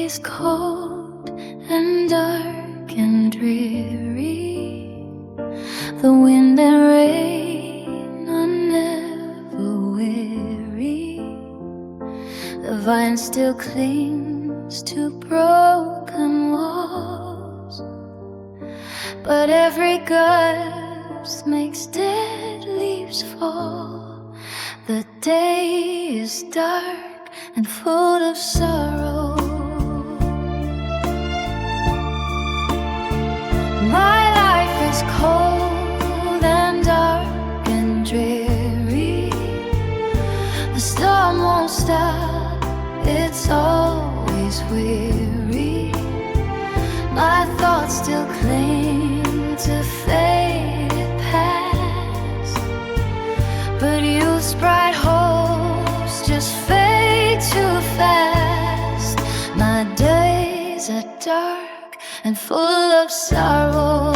is cold and dark and dreary. The wind and rain are never weary. The vine still clings to broken walls, but every gust makes dead leaves fall. The day is dark and full of sorrow. My life is cold and dark and dreary. The storm won't stop, it's always weary. My thoughts still cling to faded past, but youth's bright hopes just fade too fast. My days are dark and full of sorrow.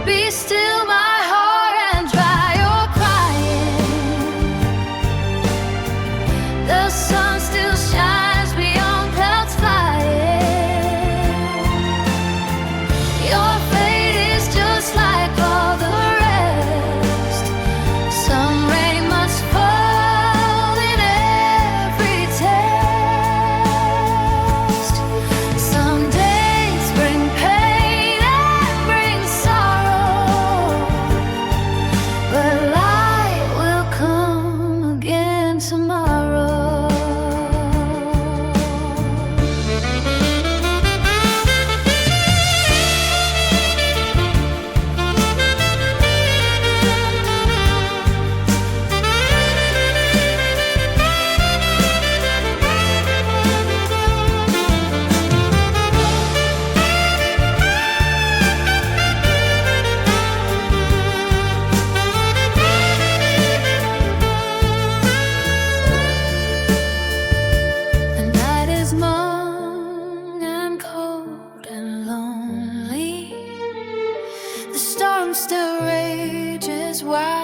Be still, my heart, and dry your crying. The sun still shines beyond clouds flying. Your fate is just like all the rest. Some rain must fall in every test. Some days bring pain and bring sorrow, but light will come again tomorrow. The night is long and cold and lonely. The storm still rages wild